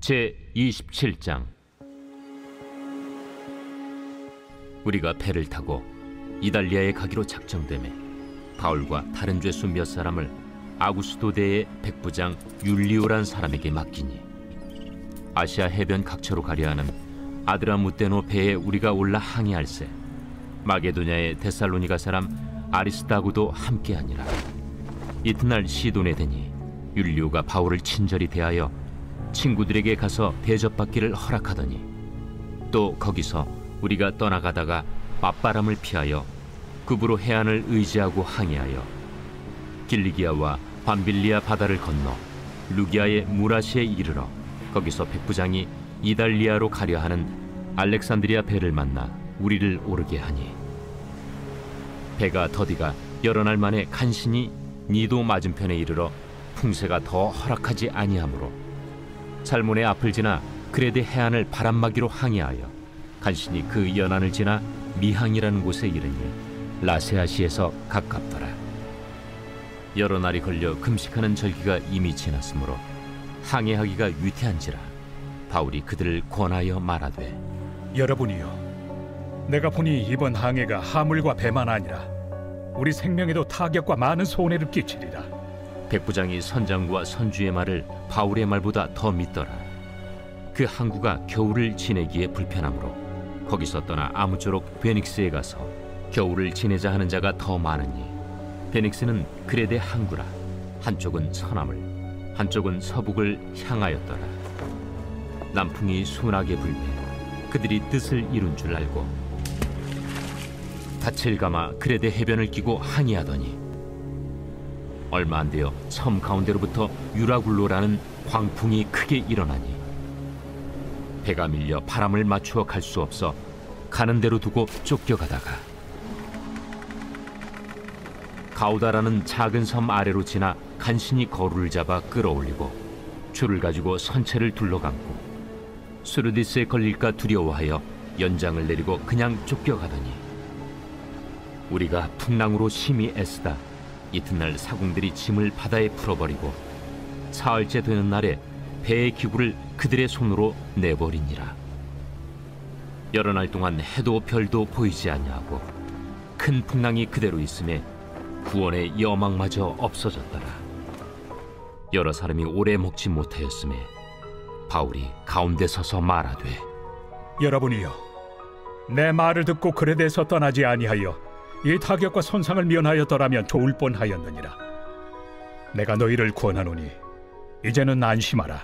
제27장. 우리가 배를 타고 이달리아에 가기로 작정되매 바울과 다른 죄수 몇 사람을 아구스도대의 백부장 율리오란 사람에게 맡기니, 아시아 해변 각처로 가려 하는 아드라무테노 배에 우리가 올라 항해할세 마게도냐의 데살로니가 사람 아리스다고도 함께하니라. 이튿날 시돈에 되니 율리오가 바울을 친절히 대하여 친구들에게 가서 대접받기를 허락하더니, 또 거기서 우리가 떠나가다가 맞바람을 피하여 급으로 해안을 의지하고 항해하여 길리기아와 밤빌리아 바다를 건너 루기아의 무라시에 이르러 거기서 백부장이 이달리아로 가려 하는 알렉산드리아 배를 만나 우리를 오르게 하니, 배가 더디가 여러 날 만에 간신히 니도 맞은편에 이르러 풍세가 더 허락하지 아니하므로 살몬의 앞을 지나 그레데 해안을 바람막이로 항해하여 간신히 그 연안을 지나 미항이라는 곳에 이르니 라세아시에서 가깝더라. 여러 날이 걸려 금식하는 절기가 이미 지났으므로 항해하기가 위태한지라 바울이 그들을 권하여 말하되, 여러분이여, 내가 보니 이번 항해가 하물과 배만 아니라 우리 생명에도 타격과 많은 손해를 끼치리라. 백부장이 선장과 선주의 말을 바울의 말보다 더 믿더라. 그 항구가 겨울을 지내기에 불편하므로 거기서 떠나 아무쪼록 베닉스에 가서 겨울을 지내자 하는 자가 더 많으니, 베닉스는 그레데 항구라. 한쪽은 서남을, 한쪽은 서북을 향하였더라. 남풍이 순하게 불매 그들이 뜻을 이룬 줄 알고 닻을 감아 그레데 해변을 끼고 항해하더니, 얼마 안 되어 섬 가운데로부터 유라굴로라는 광풍이 크게 일어나니 배가 밀려 바람을 맞추어 갈 수 없어 가는 대로 두고 쫓겨가다가 가우다라는 작은 섬 아래로 지나 간신히 거루를 잡아 끌어올리고 줄을 가지고 선체를 둘러감고 수르디스에 걸릴까 두려워하여 연장을 내리고 그냥 쫓겨가더니, 우리가 풍랑으로 심히 애쓰다 이튿날 사공들이 짐을 바다에 풀어버리고 사흘째 되는 날에 배의 기구를 그들의 손으로 내버리니라. 여러 날 동안 해도 별도 보이지 아니하고 큰 풍랑이 그대로 있음에 구원의 여망마저 없어졌더라. 여러 사람이 오래 먹지 못하였음에 바울이 가운데 서서 말하되, 여러분이여, 내 말을 듣고 그레데에서 떠나지 아니하여 이 타격과 손상을 면하였더라면 좋을 뻔하였느니라. 내가 너희를 권하노니 이제는 안심하라.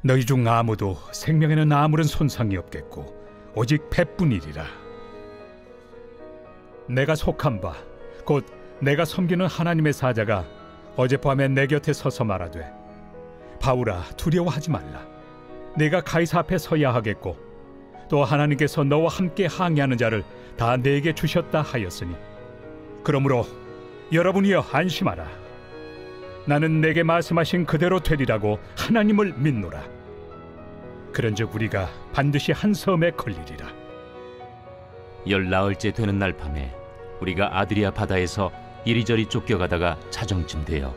너희 중 아무도 생명에는 아무런 손상이 없겠고 오직 배뿐이리라. 내가 속한 바 곧 내가 섬기는 하나님의 사자가 어젯밤에 내 곁에 서서 말하되, 바울아, 두려워하지 말라. 내가 가이사 앞에 서야 하겠고 또 하나님께서 너와 함께 항해하는 자를 다 내게 주셨다 하였으니, 그러므로 여러분이여 안심하라. 나는 내게 말씀하신 그대로 되리라고 하나님을 믿노라. 그런즉 우리가 반드시 한 섬에 걸리리라. 열나흘째 되는 날 밤에 우리가 아드리아 바다에서 이리저리 쫓겨가다가 자정쯤 되어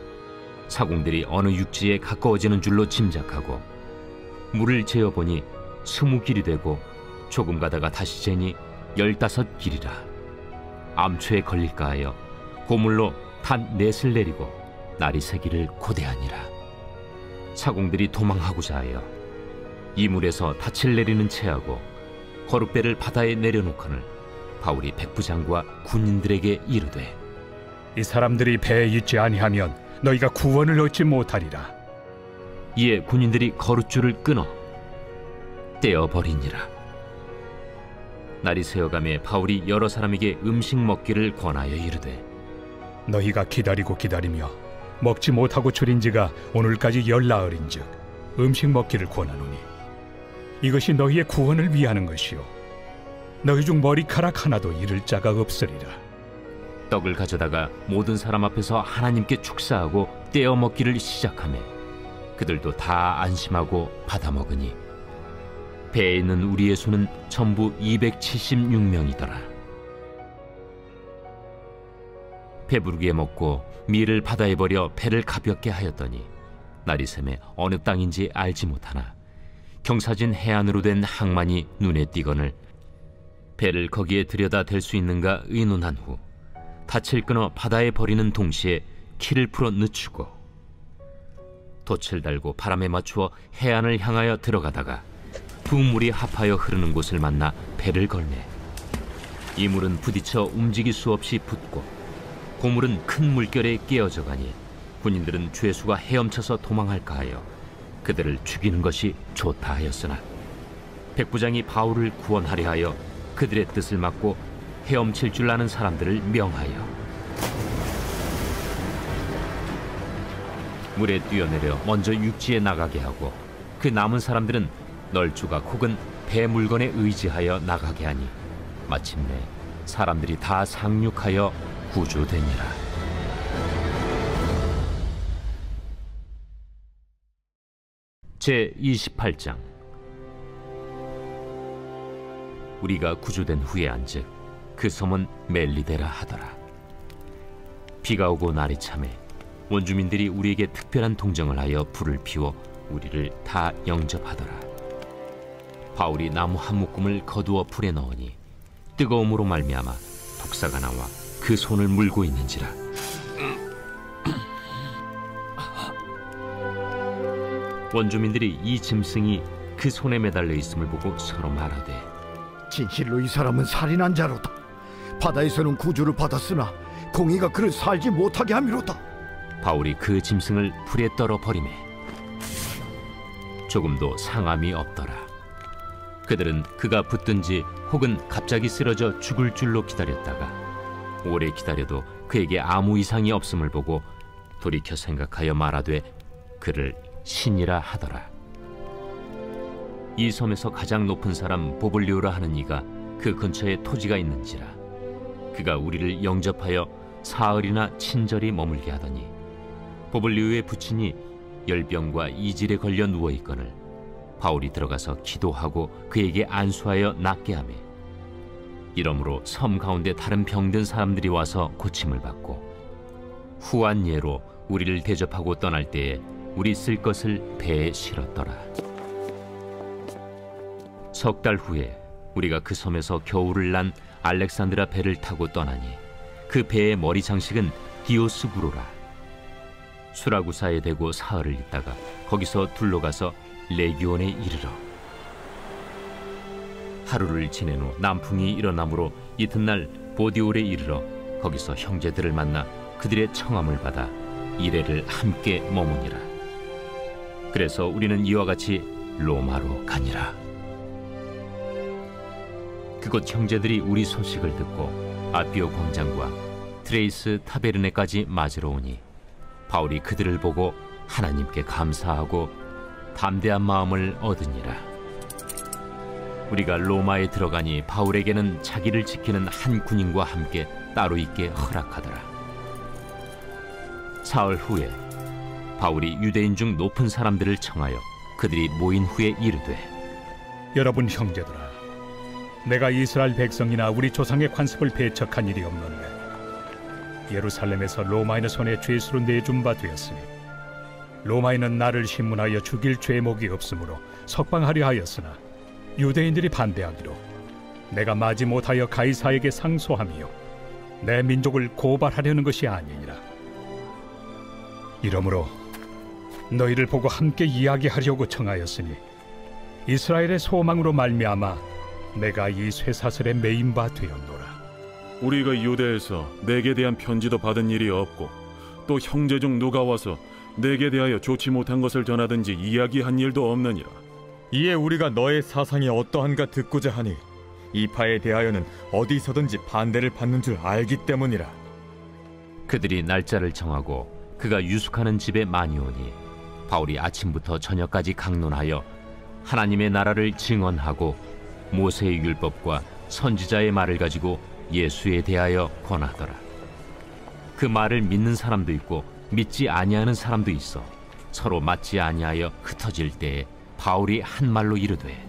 사공들이 어느 육지에 가까워지는 줄로 짐작하고 물을 재어보니 20길이 되고 조금 가다가 다시 재니 15길이라. 암초에 걸릴까 하여 고물로 단 넷을 내리고 날이 새기를 고대하니라. 사공들이 도망하고자 하여 이물에서 닻을 내리는 채하고 거룻배를 바다에 내려놓거늘 바울이 백부장과 군인들에게 이르되, 이 사람들이 배에 있지 아니하면 너희가 구원을 얻지 못하리라. 이에 군인들이 거룻줄을 끊어 떼어버리니라. 날이 새어가매 바울이 여러 사람에게 음식 먹기를 권하여 이르되, 너희가 기다리고 기다리며 먹지 못하고 줄인 지가 오늘까지 열나흘인즉 음식 먹기를 권하노니 이것이 너희의 구원을 위하는 것이요 너희 중 머리카락 하나도 잃을 자가 없으리라. 떡을 가져다가 모든 사람 앞에서 하나님께 축사하고 떼어 먹기를 시작하매 그들도 다 안심하고 받아 먹으니 배에 있는 우리의 수는 전부 276명이더라. 배부르게 먹고 밀을 바다에 버려 배를 가볍게 하였더니 날이 새매 어느 땅인지 알지 못하나 경사진 해안으로 된 항만이 눈에 띄거늘 배를 거기에 들여다 댈 수 있는가 의논한 후 닻을 끊어 바다에 버리는 동시에 키를 풀어 늦추고 돛을 달고 바람에 맞추어 해안을 향하여 들어가다가 두 물이 합하여 흐르는 곳을 만나 배를 걸매 이 물은 부딪혀 움직일 수 없이 붙고 고물은 큰 물결에 깨어져 가니 군인들은 죄수가 헤엄쳐서 도망할까 하여 그들을 죽이는 것이 좋다 하였으나 백부장이 바울을 구원하려 하여 그들의 뜻을 막고 헤엄칠 줄 아는 사람들을 명하여 물에 뛰어내려 먼저 육지에 나가게 하고 그 남은 사람들은 널조각 혹은 배 물건에 의지하여 나가게 하니 마침내 사람들이 다 상륙하여 구조되니라. 제28장. 우리가 구조된 후에 안즉 그 섬은 멜리데라 하더라. 비가 오고 날이 차매 원주민들이 우리에게 특별한 동정을 하여 불을 피워 우리를 다 영접하더라. 바울이 나무 한 묶음을 거두어 불에 넣으니 뜨거움으로 말미암아 독사가 나와 그 손을 물고 있는지라. 원주민들이 이 짐승이 그 손에 매달려 있음을 보고 서로 말하되 진실로 이 사람은 살인한 자로다. 바다에서는 구주를 받았으나 공의가 그를 살지 못하게 함이로다. 바울이 그 짐승을 불에 떨어 버리매 조금도 상함이 없더라. 그들은 그가 붙든지 혹은 갑자기 쓰러져 죽을 줄로 기다렸다가 오래 기다려도 그에게 아무 이상이 없음을 보고 돌이켜 생각하여 말하되 그를 신이라 하더라. 이 섬에서 가장 높은 사람 보블리오라 하는 이가 그 근처에 토지가 있는지라. 그가 우리를 영접하여 사흘이나 친절히 머물게 하더니 보블리오의 부친이 열병과 이질에 걸려 누워있거늘 바울이 들어가서 기도하고 그에게 안수하여 낫게 하매 이러므로 섬 가운데 다른 병든 사람들이 와서 고침을 받고 후한 예로 우리를 대접하고 떠날 때에 우리 쓸 것을 배에 실었더라. 석 달 후에 우리가 그 섬에서 겨울을 난 알렉산드라 배를 타고 떠나니 그 배의 머리 장식은 디오스구로라. 수라구사에 대고 사흘을 있다가 거기서 둘러가서 레기온에 이르러 하루를 지낸 후 남풍이 일어나므로 이튿날 보디올에 이르러 거기서 형제들을 만나 그들의 청함을 받아 이레를 함께 머무니라. 그래서 우리는 이와 같이 로마로 가니라. 그곳 형제들이 우리 소식을 듣고 아비오 광장과 트레이스 타베르네까지 맞으러 오니 바울이 그들을 보고 하나님께 감사하고 담대한 마음을 얻으니라. 우리가 로마에 들어가니 바울에게는 자기를 지키는 한 군인과 함께 따로 있게 허락하더라. 사흘 후에 바울이 유대인 중 높은 사람들을 청하여 그들이 모인 후에 이르되 여러분 형제들아, 내가 이스라엘 백성이나 우리 조상의 관습을 배척한 일이 없는데 예루살렘에서 로마인의 손에 죄수로 내준 바 되었으니 로마인은 나를 신문하여 죽일 죄목이 없으므로 석방하려 하였으나 유대인들이 반대하기로 내가 마지 못하여 가이사에게 상소하며 내 민족을 고발하려는 것이 아니니라. 이러므로 너희를 보고 함께 이야기하려고 청하였으니 이스라엘의 소망으로 말미암아 내가 이 쇠사슬에 매인 바 되었노라. 우리가 유대에서 내게 대한 편지도 받은 일이 없고 또 형제 중 누가 와서 내게 대하여 좋지 못한 것을 전하든지 이야기한 일도 없느니라. 이에 우리가 너의 사상이 어떠한가 듣고자 하니 이 파에 대하여는 어디서든지 반대를 받는 줄 알기 때문이라. 그들이 날짜를 정하고 그가 유숙하는 집에 많이 오니 바울이 아침부터 저녁까지 강론하여 하나님의 나라를 증언하고 모세의 율법과 선지자의 말을 가지고 예수에 대하여 권하더라. 그 말을 믿는 사람도 있고 믿지 아니하는 사람도 있어 서로 맞지 아니하여 흩어질 때에 바울이 한 말로 이르되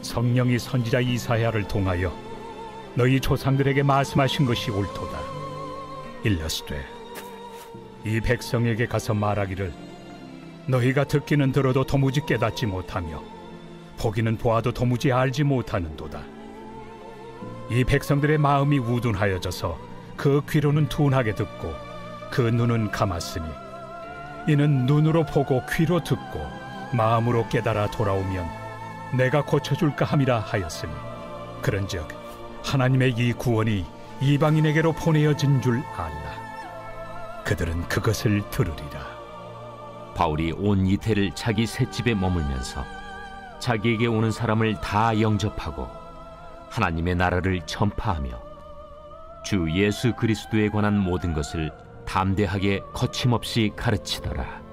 성령이 선지자 이사야를 통하여 너희 조상들에게 말씀하신 것이 옳도다. 일러스되 이 백성에게 가서 말하기를 너희가 듣기는 들어도 도무지 깨닫지 못하며 보기는 보아도 도무지 알지 못하는도다. 이 백성들의 마음이 우둔하여져서 그 귀로는 둔하게 듣고 그 눈은 감았으니 이는 눈으로 보고 귀로 듣고 마음으로 깨달아 돌아오면 내가 고쳐줄까 함이라 하였으니 그런즉 하나님의 이 구원이 이방인에게로 보내어진 줄 알라. 그들은 그것을 들으리라. 바울이 온 이태를 자기 셋집에 머물면서 자기에게 오는 사람을 다 영접하고 하나님의 나라를 전파하며 주 예수 그리스도에 관한 모든 것을 담대하게 거침없이 가르치더라.